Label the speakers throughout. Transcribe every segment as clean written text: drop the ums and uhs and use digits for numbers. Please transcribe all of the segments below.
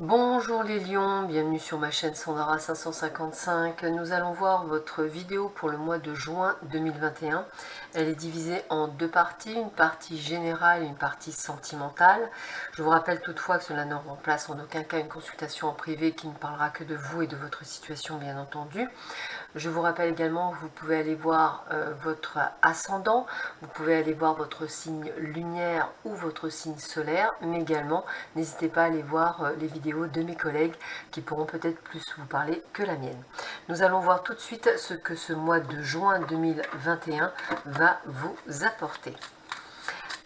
Speaker 1: Bonjour les lions, bienvenue sur ma chaîne Sandara 555. Nous allons voir votre vidéo pour le mois de juin 2021. Elle est divisée en deux parties, une partie générale et une partie sentimentale. Je vous rappelle toutefois que cela ne remplace en aucun cas une consultation en privé qui ne parlera que de vous et de votre situation bien entendu. Je vous rappelle également que vous pouvez aller voir votre ascendant, vous pouvez aller voir votre signe lunaire ou votre signe solaire, mais également n'hésitez pas à aller voir les vidéos de mes collègues qui pourront peut-être plus vous parler que la mienne. Nous allons voir tout de suite ce que ce mois de juin 2021 va vous apporter.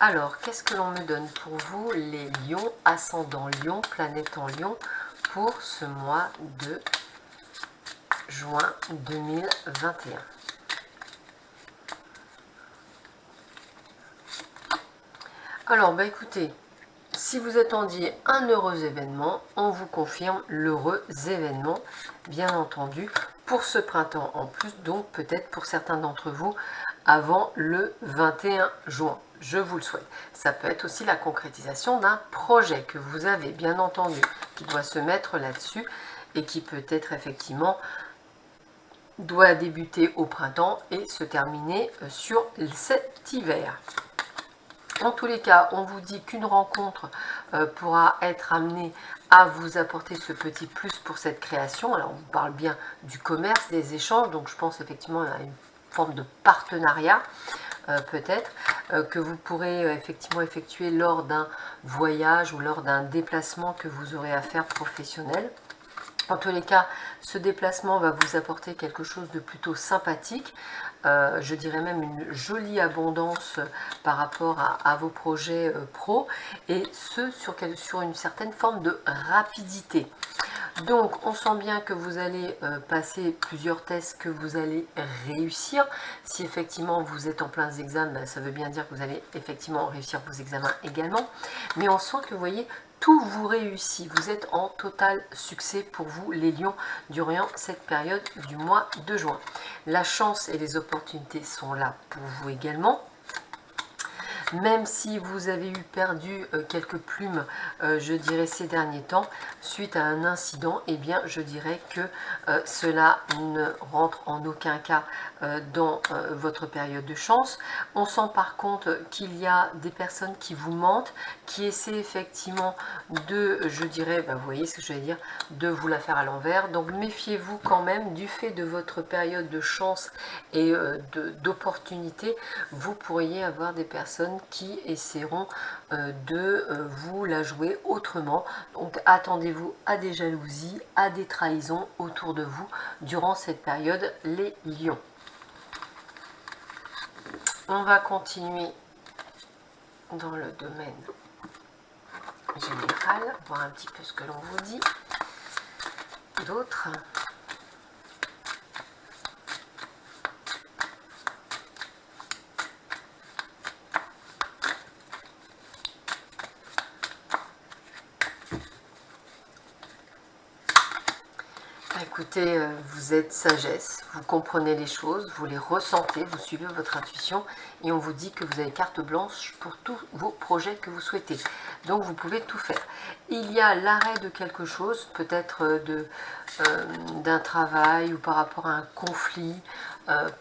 Speaker 1: Alors, qu'est-ce que l'on me donne pour vous, les lions, ascendant lion, planète en lion, pour ce mois de juin 2021. Alors, écoutez, si vous attendiez un heureux événement, on vous confirme l'heureux événement, bien entendu, pour ce printemps en plus, donc peut-être pour certains d'entre vous, avant le 21 juin. Je vous le souhaite. Ça peut être aussi la concrétisation d'un projet que vous avez, bien entendu, qui doit se mettre là-dessus et qui peut être effectivement doit débuter au printemps et se terminer sur cet hiver. En tous les cas, on vous dit qu'une rencontre pourra être amenée à vous apporter ce petit plus pour cette création. Alors, on vous parle bien du commerce, des échanges, donc je pense effectivement à une forme de partenariat, peut-être, que vous pourrez effectivement effectuer lors d'un voyage ou lors d'un déplacement que vous aurez à faire professionnel. En tous les cas, ce déplacement va vous apporter quelque chose de plutôt sympathique, je dirais même une jolie abondance par rapport à vos projets pro, et ce sur une certaine forme de rapidité. Donc on sent bien que vous allez passer plusieurs tests que vous allez réussir. Si effectivement vous êtes en plein examen, ça veut bien dire que vous allez effectivement réussir vos examens également. Mais on sent que vous voyez, tout vous réussit. Vous êtes en total succès pour vous les lions durant cette période du mois de juin. La chance et les opportunités sont là pour vous également. Même si vous avez eu perdu quelques plumes, je dirais ces derniers temps, suite à un incident, eh bien je dirais que cela ne rentre en aucun cas dans votre période de chance. On sent par contre qu'il y a des personnes qui vous mentent, qui essaient effectivement de, je dirais, vous voyez ce que je vais dire, de vous la faire à l'envers. Donc méfiez-vous quand même du fait de votre période de chance et d'opportunité, vous pourriez avoir des personnes qui essaieront de vous la jouer autrement. Donc attendez-vous à des jalousies, à des trahisons autour de vous durant cette période, les lions. On va continuer dans le domaine général, voir un petit peu ce que l'on vous dit d'autres. Écoutez, vous êtes sagesse, vous comprenez les choses, vous les ressentez, vous suivez votre intuition et on vous dit que vous avez carte blanche pour tous vos projets que vous souhaitez. Donc vous pouvez tout faire. Il y a l'arrêt de quelque chose, peut-être d'un travail ou par rapport à un conflit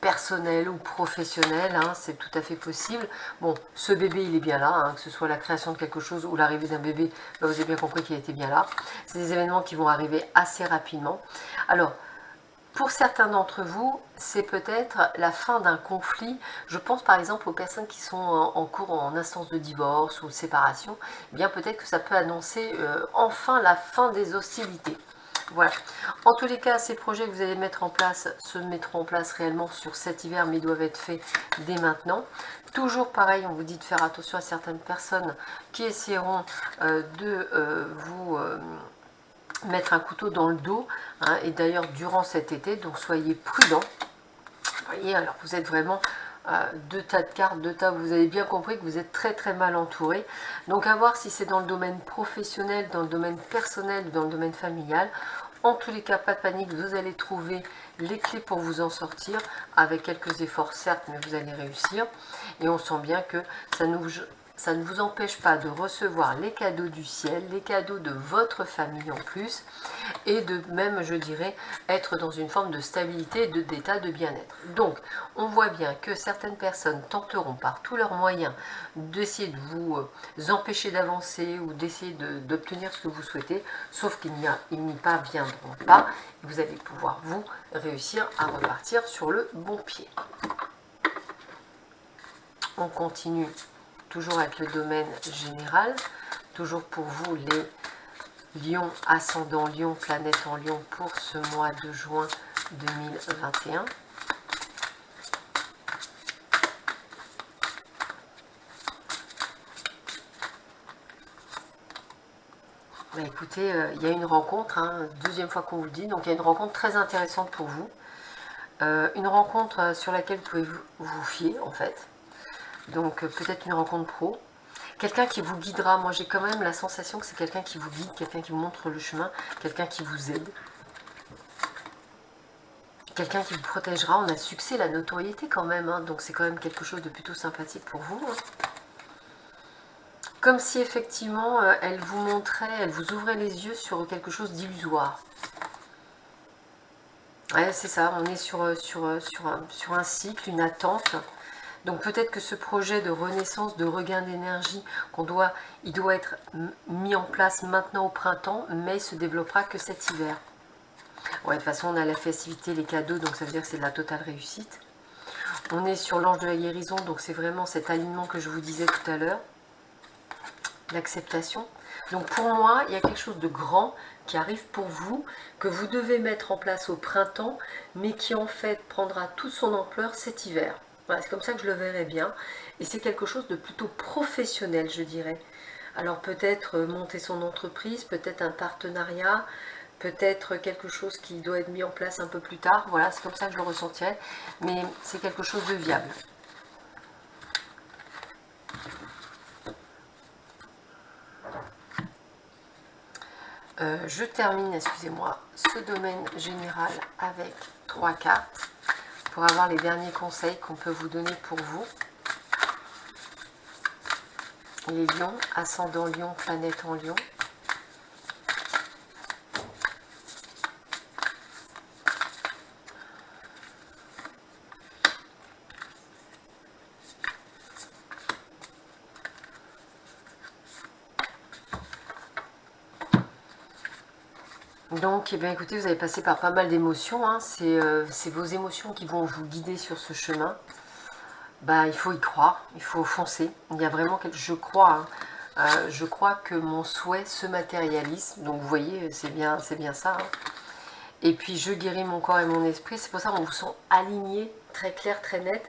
Speaker 1: personnel ou professionnel, hein, c'est tout à fait possible. Bon, ce bébé il est bien là, hein, que ce soit la création de quelque chose ou l'arrivée d'un bébé, vous avez bien compris qu'il était bien là. C'est des événements qui vont arriver assez rapidement. Alors, pour certains d'entre vous, c'est peut-être la fin d'un conflit. Je pense par exemple aux personnes qui sont en cours en instance de divorce ou de séparation. Eh bien, peut-être que ça peut annoncer enfin la fin des hostilités. Voilà. En tous les cas, ces projets que vous allez mettre en place se mettront en place réellement sur cet hiver, mais ils doivent être faits dès maintenant. Toujours pareil, on vous dit de faire attention à certaines personnes qui essaieront de vous mettre un couteau dans le dos, hein, et d'ailleurs durant cet été, donc soyez prudents. Vous voyez, alors vous êtes vraiment deux tas de cartes, vous avez bien compris que vous êtes très très mal entouré. Donc à voir si c'est dans le domaine professionnel, dans le domaine personnel, dans le domaine familial. En tous les cas, pas de panique, vous allez trouver les clés pour vous en sortir, avec quelques efforts certes, mais vous allez réussir. Et on sent bien que ça nous ça ne vous empêche pas de recevoir les cadeaux du ciel, les cadeaux de votre famille en plus, et de même, je dirais, être dans une forme de stabilité, d'état de bien-être. Donc, on voit bien que certaines personnes tenteront par tous leurs moyens d'essayer de vous empêcher d'avancer ou d'essayer d'obtenir ce que vous souhaitez, sauf qu'ils n'y parviendront pas, et vous allez pouvoir, vous, réussir à repartir sur le bon pied. On continue toujours avec le domaine général, toujours pour vous les Lion, ascendant Lion, planète en Lion pour ce mois de juin 2021. Bah écoutez, il y a une rencontre, hein, deuxième fois qu'on vous le dit, donc il y a une rencontre très intéressante pour vous. Une rencontre sur laquelle vous pouvez vous fier en fait. Donc peut-être une rencontre pro. Quelqu'un qui vous guidera. Moi j'ai quand même la sensation que c'est quelqu'un qui vous guide, quelqu'un qui vous montre le chemin, quelqu'un qui vous aide. Quelqu'un qui vous protégera. On a le succès, la notoriété quand même, hein, donc c'est quand même quelque chose de plutôt sympathique pour vous. Hein. Comme si effectivement elle vous montrait, elle vous ouvrait les yeux sur quelque chose d'illusoire. Ouais, c'est ça, on est sur un cycle, une attente. Donc peut-être que ce projet de renaissance, de regain d'énergie, il doit être mis en place maintenant au printemps, mais il se développera que cet hiver. Ouais, de toute façon, on a la festivité, les cadeaux, donc ça veut dire que c'est de la totale réussite. On est sur l'ange de la guérison, donc c'est vraiment cet alignement que je vous disais tout à l'heure. L'acceptation. Donc pour moi, il y a quelque chose de grand qui arrive pour vous, que vous devez mettre en place au printemps, mais qui en fait prendra toute son ampleur cet hiver. Voilà, c'est comme ça que je le verrai bien. Et c'est quelque chose de plutôt professionnel, je dirais. Alors peut-être monter son entreprise, peut-être un partenariat, peut-être quelque chose qui doit être mis en place un peu plus tard. Voilà, c'est comme ça que je le ressentirais. Mais c'est quelque chose de viable. Je termine, excusez-moi, ce domaine général avec 3 cartes pour avoir les derniers conseils qu'on peut vous donner pour vous. Les lions, ascendant Lion, planète en Lion. Donc, eh bien, écoutez, vous avez passé par pas mal d'émotions. Hein. C'est vos émotions qui vont vous guider sur ce chemin. Bah, il faut y croire, il faut foncer. Il y a vraiment quelque chose, je crois que mon souhait se matérialise. Donc, vous voyez, c'est bien ça. Hein. Et puis, je guéris mon corps et mon esprit. C'est pour ça qu'on vous sent aligné, très clair, très net.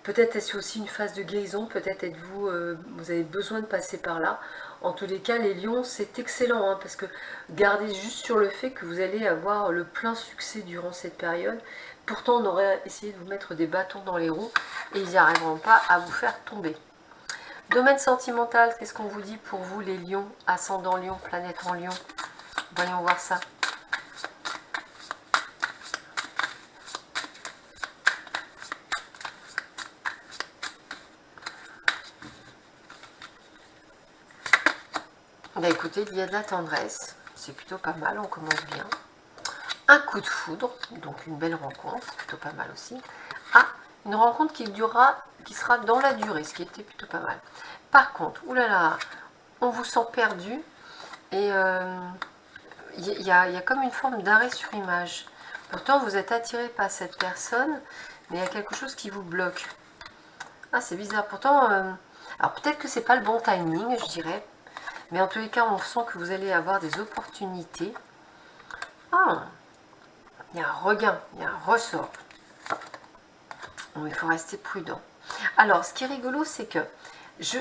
Speaker 1: Peut-être est-ce aussi une phase de guérison, peut-être êtes-vous, vous avez besoin de passer par là. En tous les cas, les lions, c'est excellent, hein, parce que gardez juste sur le fait que vous allez avoir le plein succès durant cette période. Pourtant, on aurait essayé de vous mettre des bâtons dans les roues et ils n'y arriveront pas à vous faire tomber. Domaine sentimental, qu'est-ce qu'on vous dit pour vous, les lions, ascendant Lion, planète en Lion? Voyons voir ça. Bah écoutez, il y a de la tendresse, c'est plutôt pas mal, on commence bien. Un coup de foudre, donc une belle rencontre, c'est plutôt pas mal aussi. Ah, une rencontre qui sera dans la durée, ce qui était plutôt pas mal. Par contre, oulala, on vous sent perdu et il y a comme une forme d'arrêt sur image. Pourtant, vous êtes attiré par cette personne, mais il y a quelque chose qui vous bloque. Ah, c'est bizarre. Pourtant, alors peut-être que c'est pas le bon timing, je dirais. Mais en tous les cas, on sent que vous allez avoir des opportunités. Ah, il y a un regain, il y a un ressort. Donc, il faut rester prudent. Alors, ce qui est rigolo, c'est que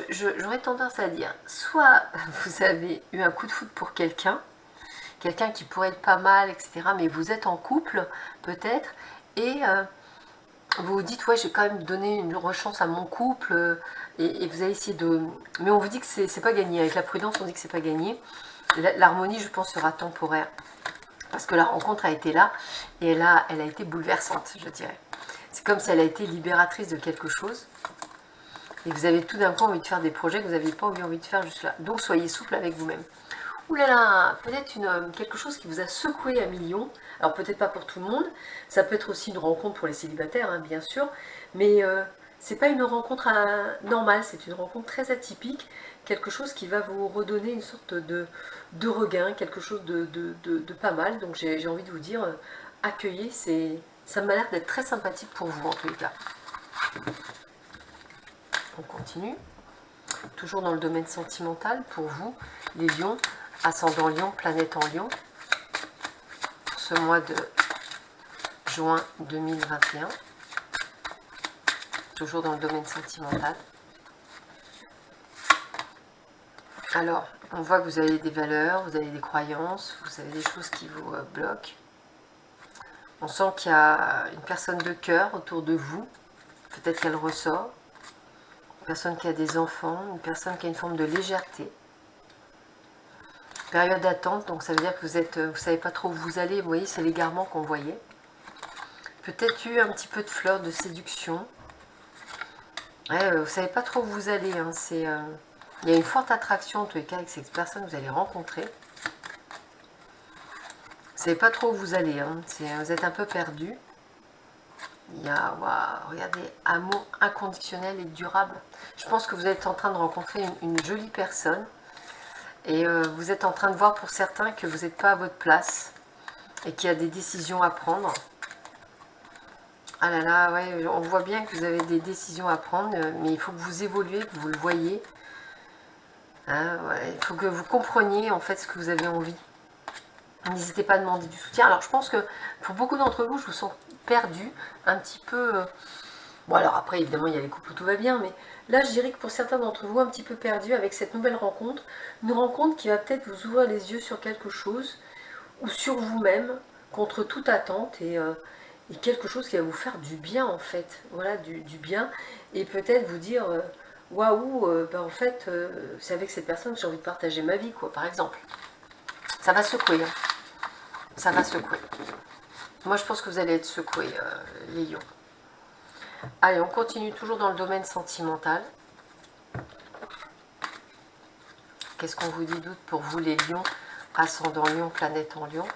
Speaker 1: j'aurais tendance à dire, soit vous avez eu un coup de foudre pour quelqu'un qui pourrait être pas mal, etc. Mais vous êtes en couple, peut-être, et vous vous dites, ouais, j'ai quand même donné une rechance à mon couple, et vous allez essayer de... Mais on vous dit que c'est pas gagné. Avec la prudence, on dit que c'est pas gagné. L'harmonie, je pense, sera temporaire. Parce que la rencontre a été là, et elle a été bouleversante, je dirais. C'est comme si elle a été libératrice de quelque chose. Et vous avez tout d'un coup envie de faire des projets que vous n'aviez pas envie de faire jusque là. Donc soyez souple avec vous-même. Ouh là là, peut-être quelque chose qui vous a secoué à millions. Alors peut-être pas pour tout le monde, ça peut être aussi une rencontre pour les célibataires, hein, bien sûr, mais c'est pas une rencontre normale, c'est une rencontre très atypique, quelque chose qui va vous redonner une sorte de regain, quelque chose de pas mal. Donc j'ai envie de vous dire, accueillez, ça m'a l'air d'être très sympathique pour vous en tous les cas. On continue. Toujours dans le domaine sentimental, pour vous, les lions, ascendant lion, planète en lion, ce mois de juin 2021, toujours dans le domaine sentimental. Alors, on voit que vous avez des valeurs, vous avez des croyances, vous avez des choses qui vous bloquent. On sent qu'il y a une personne de cœur autour de vous, peut-être qu'elle ressort, une personne qui a des enfants, une personne qui a une forme de légèreté. Période d'attente, donc ça veut dire que vous ne savez pas trop où vous allez, vous voyez, c'est l'égarement qu'on voyait. Peut-être eu un petit peu de fleurs de séduction. Ouais, vous ne savez pas trop où vous allez, hein, il y a une forte attraction en tous les cas avec cette personne que vous allez rencontrer. Vous ne savez pas trop où vous allez, hein, vous êtes un peu perdu. Il y a, waouh, regardez, amour inconditionnel et durable. Je pense que vous êtes en train de rencontrer une jolie personne. Et vous êtes en train de voir pour certains que vous n'êtes pas à votre place. Et qu'il y a des décisions à prendre. Ah là là, ouais, on voit bien que vous avez des décisions à prendre. Mais il faut que vous évoluez, que vous le voyez. Hein, ouais, il faut que vous compreniez en fait ce que vous avez envie. N'hésitez pas à demander du soutien. Alors je pense que pour beaucoup d'entre vous, je vous sens perdu, un petit peu... Bon alors après évidemment il y a les couples où tout va bien, mais là je dirais que pour certains d'entre vous, un petit peu perdu avec cette nouvelle rencontre, une rencontre qui va peut-être vous ouvrir les yeux sur quelque chose, ou sur vous-même, contre toute attente, et quelque chose qui va vous faire du bien en fait, voilà, du bien, et peut-être vous dire... waouh, en fait, c'est avec cette personne que j'ai envie de partager ma vie, quoi, par exemple. Ça va secouer, hein. Ça va secouer. Moi, je pense que vous allez être secoués, les lions. Allez, on continue toujours dans le domaine sentimental. Qu'est-ce qu'on vous dit d'autre pour vous, les lions, ascendant lion, planète en lion,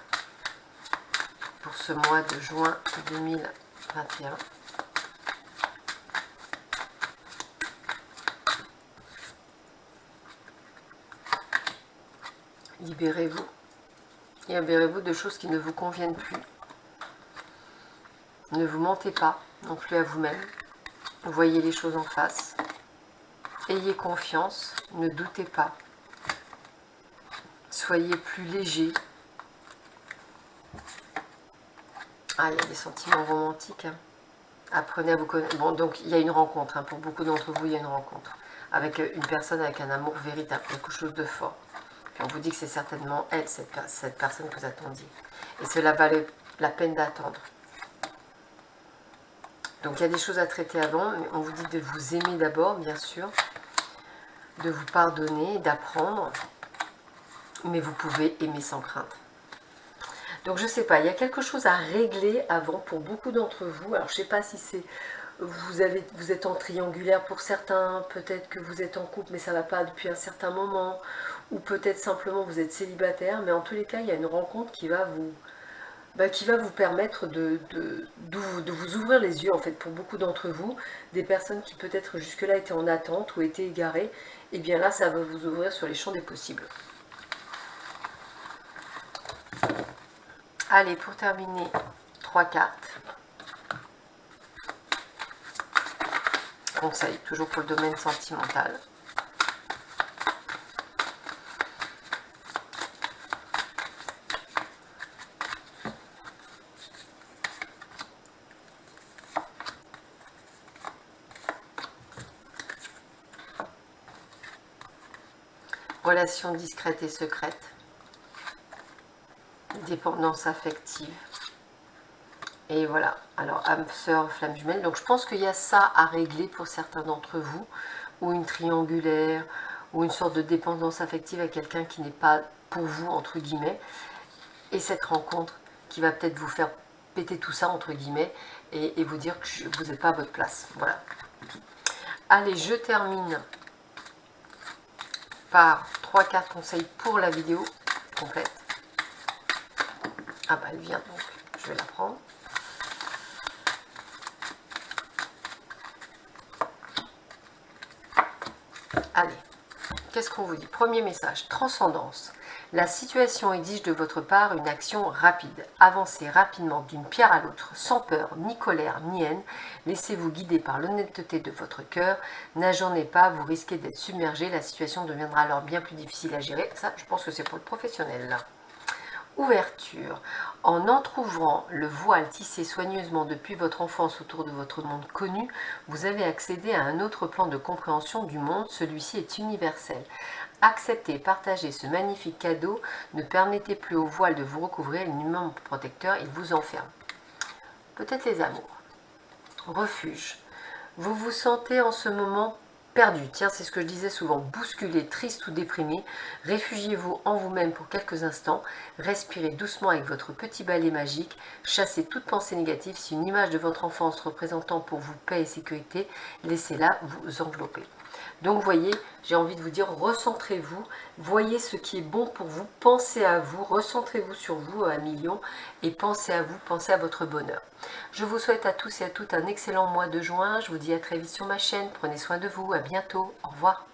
Speaker 1: pour ce mois de juin 2021? Libérez-vous. Libérez-vous de choses qui ne vous conviennent plus. Ne vous mentez pas non plus à vous-même. Voyez les choses en face. Ayez confiance. Ne doutez pas. Soyez plus léger. Ah, il y a des sentiments romantiques. Hein. Apprenez à vous connaître. Bon, donc il y a une rencontre. Hein. Pour beaucoup d'entre vous, il y a une rencontre. Avec une personne avec un amour véritable. Quelque chose de fort. Puis on vous dit que c'est certainement elle, cette personne que vous attendiez. Et cela valait la peine d'attendre. Donc il y a des choses à traiter avant. Mais on vous dit de vous aimer d'abord, bien sûr. De vous pardonner, d'apprendre. Mais vous pouvez aimer sans crainte. Donc je ne sais pas, il y a quelque chose à régler avant pour beaucoup d'entre vous. Alors je ne sais pas si c'est vous êtes en triangulaire pour certains, peut-être que vous êtes en couple mais ça ne va pas depuis un certain moment, ou peut-être simplement vous êtes célibataire, mais en tous les cas il y a une rencontre qui va vous permettre de vous ouvrir les yeux en fait pour beaucoup d'entre vous, des personnes qui peut-être jusque-là étaient en attente ou étaient égarées, et bien là ça va vous ouvrir sur les champs des possibles. Allez, pour terminer, 3 cartes. Conseil, toujours pour le domaine sentimental. Relation discrète et secrète. Dépendance affective. Et voilà, alors âme sœur, flamme jumelle. Donc je pense qu'il y a ça à régler pour certains d'entre vous, ou une triangulaire, ou une sorte de dépendance affective à quelqu'un qui n'est pas pour vous, entre guillemets. Et cette rencontre qui va peut-être vous faire péter tout ça, entre guillemets, et vous dire que vous n'êtes pas à votre place. Voilà. Allez, je termine par 3 cartes conseils pour la vidéo complète. Ah bah elle vient, donc je vais la prendre. Allez, qu'est-ce qu'on vous dit? Premier message, transcendance. La situation exige de votre part une action rapide. Avancez rapidement d'une pierre à l'autre, sans peur, ni colère, ni haine. Laissez-vous guider par l'honnêteté de votre cœur. N'ajournez pas, vous risquez d'être submergé. La situation deviendra alors bien plus difficile à gérer. Ça, je pense que c'est pour le professionnel, là. Ouverture. En entr'ouvrant le voile tissé soigneusement depuis votre enfance autour de votre monde connu, vous avez accédé à un autre plan de compréhension du monde. Celui-ci est universel. Acceptez et partagez ce magnifique cadeau. Ne permettez plus au voile de vous recouvrir. L'immense protecteur, il vous enferme. Peut-être les amours. Refuge. Vous vous sentez en ce moment perdu. Tiens, c'est ce que je disais souvent. Bousculé, triste ou déprimé. Réfugiez-vous en vous-même pour quelques instants. Respirez doucement avec votre petit balai magique. Chassez toute pensée négative. Si une image de votre enfance représentant pour vous paix et sécurité, laissez-la vous envelopper. Donc, voyez, j'ai envie de vous dire, recentrez-vous, voyez ce qui est bon pour vous, pensez à vous, recentrez-vous sur vous à million et pensez à vous, pensez à votre bonheur. Je vous souhaite à tous et à toutes un excellent mois de juin. Je vous dis à très vite sur ma chaîne. Prenez soin de vous. À bientôt. Au revoir.